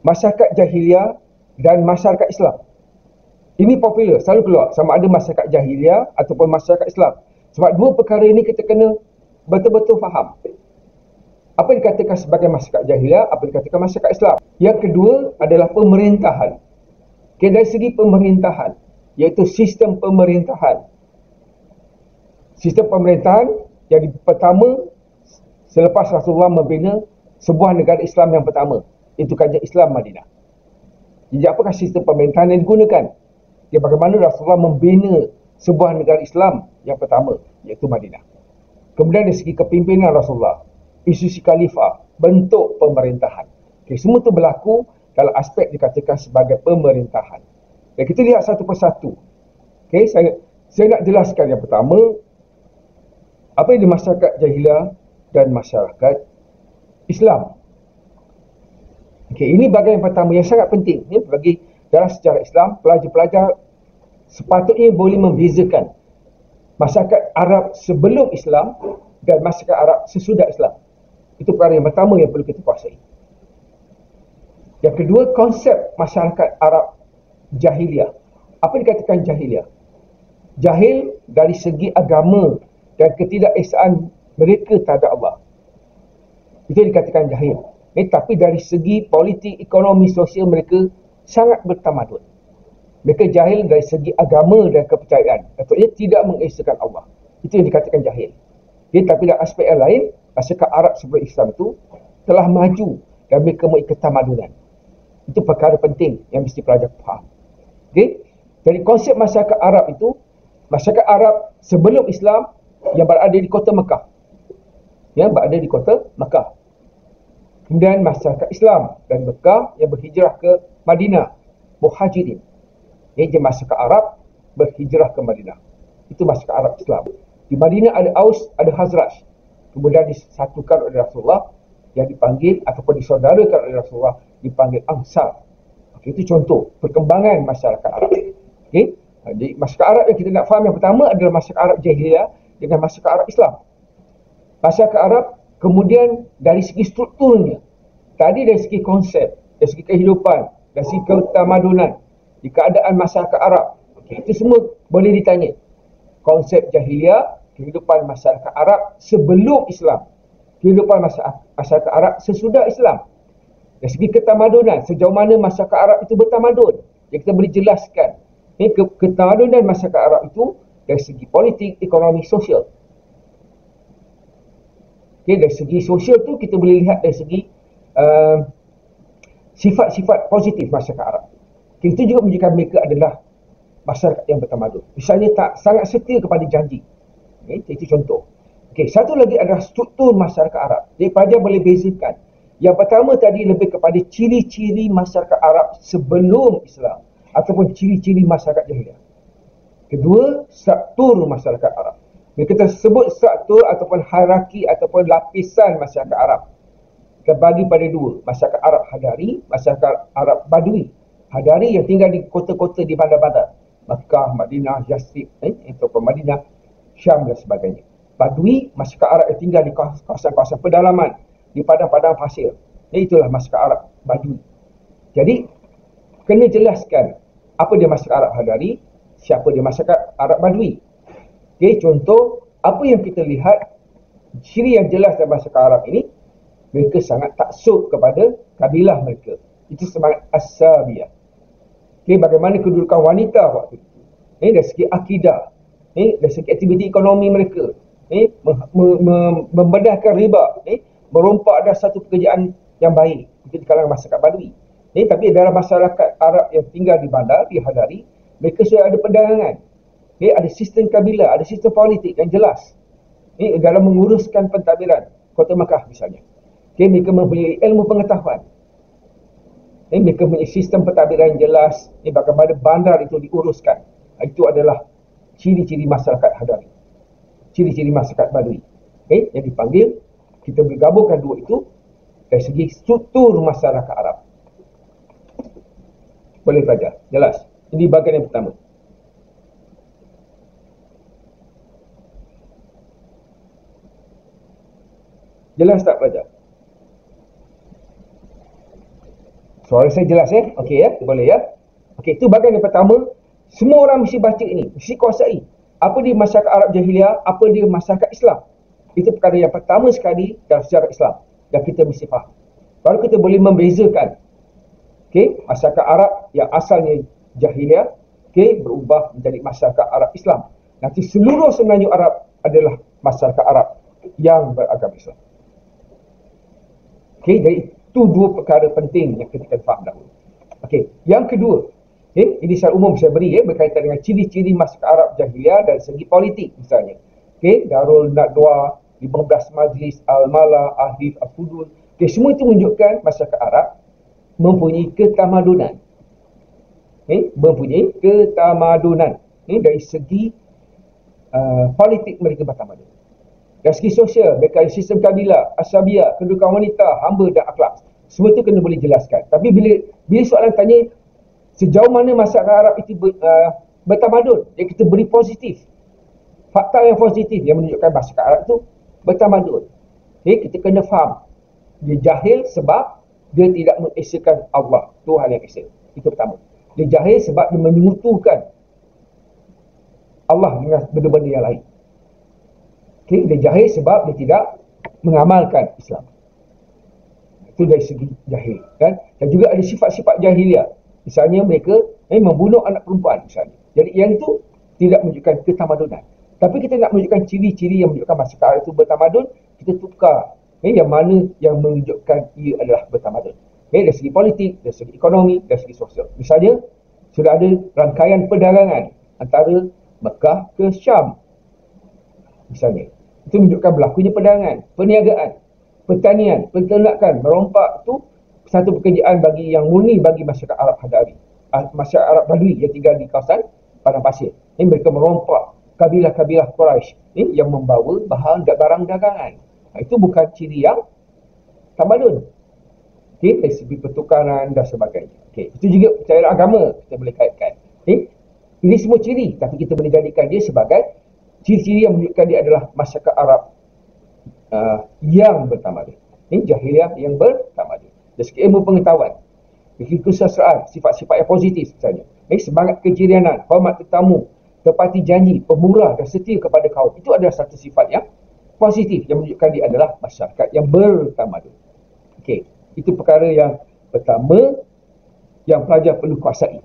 masyarakat jahiliah dan masyarakat Islam. Ini popular, selalu keluar sama ada masyarakat jahiliah ataupun masyarakat Islam. Sebab dua perkara ini kita kena betul-betul faham. Apa yang dikatakan sebagai masyarakat jahiliah, apa yang dikatakan masyarakat Islam. Yang kedua adalah pemerintahan. Okay, dari segi pemerintahan, iaitu sistem pemerintahan. Sistem pemerintahan yang pertama selepas Rasulullah membina sebuah negara Islam yang pertama, iaitu Kerajaan Islam Madinah. Jadi apakah sistem pemerintahan yang digunakan? Ya, bagaimana Rasulullah membina sebuah negara Islam yang pertama, iaitu Madinah. Kemudian dari segi kepimpinan Rasulullah, institusi khalifah, bentuk pemerintahan. Okay, semua itu berlaku dalam aspek dikatakan sebagai pemerintahan. Dan kita lihat satu persatu. Okay, saya nak jelaskan yang pertama, apa yang di masyarakat jahiliah dan masyarakat Islam. Okay, ini bahagian yang pertama yang sangat penting. Ya, bagi dalam sejarah Islam, pelajar-pelajar sepatutnya boleh membezakan masyarakat Arab sebelum Islam dan masyarakat Arab sesudah Islam. Itu perkara yang pertama yang perlu kita kuasai. Yang kedua, konsep masyarakat Arab jahiliah. Apa dikatakan jahiliah? Jahil dari segi agama dan ketidakesaan mereka terhadap Allah. Itu dikatakan jahil. Tapi dari segi politik, ekonomi, sosial mereka sangat bertamadun. Mereka jahil dari segi agama dan kepercayaan. Maksudnya tidak mengesahkan Allah. Itu yang dikatakan jahil. Tapi dalam aspek yang lain, masyarakat Arab sebelum Islam itu telah maju dan mereka memiliki ketamadunan. Itu perkara penting yang mesti pelajar faham. Jadi konsep masyarakat Arab itu, masyarakat Arab sebelum Islam yang berada di kota Mekah. Yang berada di kota Mekah. Kemudian masyarakat Islam dari Mekah yang berhijrah ke Madinah. Muhajirin. Jadi masyarakat Arab berhijrah ke Madinah. Itu masyarakat Arab Islam. Di Madinah ada Aus, ada Khazraj. Kemudian disatukan oleh Rasulullah yang dipanggil ataupun disaudarakan oleh Rasulullah dipanggil Ansar. Okay, itu contoh perkembangan masyarakat Arab. Okay? Jadi masyarakat Arab yang kita nak faham yang pertama adalah masyarakat Arab jahiliyah dengan masyarakat Arab Islam. Masyarakat Arab kemudian dari segi strukturnya, tadi dari segi konsep, dari segi kehidupan, dari segi ketamadunan, di keadaan masyarakat Arab. Okay, itu semua boleh ditanya. Konsep jahiliyah, kehidupan masyarakat Arab sebelum Islam, kehidupan masyarakat Arab sesudah Islam. Dari segi ketamadunan, sejauh mana masyarakat Arab itu bertamadun, yang kita boleh jelaskan. Ketamadunan masyarakat Arab itu dari segi politik, ekonomi, sosial. Okay, dari segi sosial tu kita boleh lihat dari segi sifat-sifat positif masyarakat Arab. Okay, itu juga menunjukkan mereka adalah masyarakat yang bertamadun. Misalnya tak sangat setia kepada janji. Okay, itu contoh. Okay, satu lagi adalah struktur masyarakat Arab. Jadi pelajar boleh bezakan. Yang pertama tadi lebih kepada ciri-ciri masyarakat Arab sebelum Islam ataupun ciri-ciri masyarakat jahiliah. Kedua, struktur masyarakat Arab. Kita sebut struktur ataupun hierarki ataupun lapisan masyarakat Arab. Kita bagi pada dua, masyarakat Arab Hadari, masyarakat Arab Badui. Hadari yang tinggal di kota-kota di bandar-bandar, Makkah, Madinah, Yathrib, ataupun Madinah, Syam dan sebagainya. Badui, masyarakat Arab yang tinggal di kawasan-kawasan pedalaman, di padang-padang pasir. Itulah masyarakat Arab Badui. Jadi kena jelaskan apa dia masyarakat Arab Hadari, siapa dia masyarakat Arab Badui. Okay, contoh apa yang kita lihat, ciri yang jelas dalam masyarakat Arab ini, mereka sangat taksub kepada kabilah mereka. Itu semangat as-sabiyah. Okay, bagaimana kedudukan wanita waktu itu. Dari segi akidah, dari segi aktiviti ekonomi mereka, membendahkan riba, merompak ada satu pekerjaan yang baik. Itu di kalangan masyarakat Badui. Tapi dalam masyarakat Arab yang tinggal di bandar, di Hadari, mereka sudah ada perdagangan. Ada sistem kabilah, ada sistem politik yang jelas. Dalam menguruskan pentadbiran kota Makkah misalnya. Mereka mempunyai ilmu pengetahuan. Mereka mempunyai sistem pentadbiran yang jelas. Bagaimana bandar itu diuruskan. Itu adalah ciri-ciri masyarakat Hadari. Ciri-ciri masyarakat Badui. Yang dipanggil, kita bergabungkan dua itu dari segi struktur masyarakat Arab. Boleh belajar, jelas. Ini bahagian yang pertama. Jelas tak pelajar? Suara saya jelas Okey ya, boleh ya. Okey, itu bahagian yang pertama. Semua orang mesti baca ini, mesti kuasai. Apa dia masyarakat Arab Jahiliyah, apa dia masyarakat Islam. Itu perkara yang pertama sekali dalam sejarah Islam. Dan kita mesti faham. Baru kita boleh membezakan. Okey, masyarakat Arab yang asalnya Jahiliyah, okey, berubah menjadi masyarakat Arab Islam. Nanti seluruh Semenanjung Arab adalah masyarakat Arab yang beragama Islam. Okey, jadi itu dua perkara penting yang kita kena faham dahulu. Okey, yang kedua, ini secara umum saya beri berkaitan dengan ciri-ciri masyarakat Arab Jahiliyah dari segi politik misalnya. Okey, Darul Nadwa, 15 Majlis, Al-Mala, Ahif, Al-Fudul. Okey, semua itu menunjukkan masyarakat Arab mempunyai ketamadunan. Mempunyai ketamadunan. Dari segi politik mereka bertamadun. Dari segi sosial, mereka ada sistem kabilah, asabiah, kedudukan wanita, hamba dan akhlak. Semua itu kena boleh jelaskan. Tapi bila soalan tanya sejauh mana masyarakat Arab itu bertamadun, yang kita beri positif. Fakta yang positif yang menunjukkan masyarakat Arab itu bertamadun. Kita kena faham. Dia jahil sebab dia tidak mengesakan Allah, Tuhan yang esa. Itu pertama. Dia jahil sebab dia menyekutukan Allah dengan benda-benda yang lain. Dia jahil sebab dia tidak mengamalkan Islam. Itu dari segi jahil. Dan juga ada sifat-sifat jahiliah. Misalnya mereka membunuh anak perempuan misalnya. Jadi yang itu tidak menunjukkan ketamadunan. Tapi kita nak menunjukkan ciri-ciri yang menunjukkan masyarakat Arab itu bertamadun, kita tukar yang mana yang menunjukkan ia adalah bertamadun. Dari segi politik, dari segi ekonomi, dari segi sosial. Misalnya, sudah ada rangkaian perdagangan antara Mekah ke Syam. Misalnya, itu menunjukkan berlakunya perdagangan, perniagaan, pertanian, peternakan, merompak itu satu pekerjaan bagi yang murni bagi masyarakat Arab Hadari. Masyarakat Arab Badui yang tinggal di kawasan padang pasir. Mereka merompak kabilah-kabilah Quraisy yang membawa bahan dan barang dagangan. Itu bukan ciri yang tamadun. Dari segi pertukaran dan sebagainya. Itu juga percayaan agama kita boleh kaitkan. Ini semua ciri, tapi kita boleh jadikan dia sebagai ciri-ciri yang menunjukkan dia adalah masyarakat Arab yang bertamadun. Jahiliyah yang bertamadun. Dari segi ilmu pengetahuan, dari segi kesusastraan, sifat-sifat yang positif misalnya. Semangat kejirianan, hormat tetamu, tepati janji, pemurah dan setia kepada kaum. Itu adalah satu sifat yang positif yang menunjukkan dia adalah masyarakat yang bertamadun. Itu perkara yang pertama yang pelajar perlu kuasai.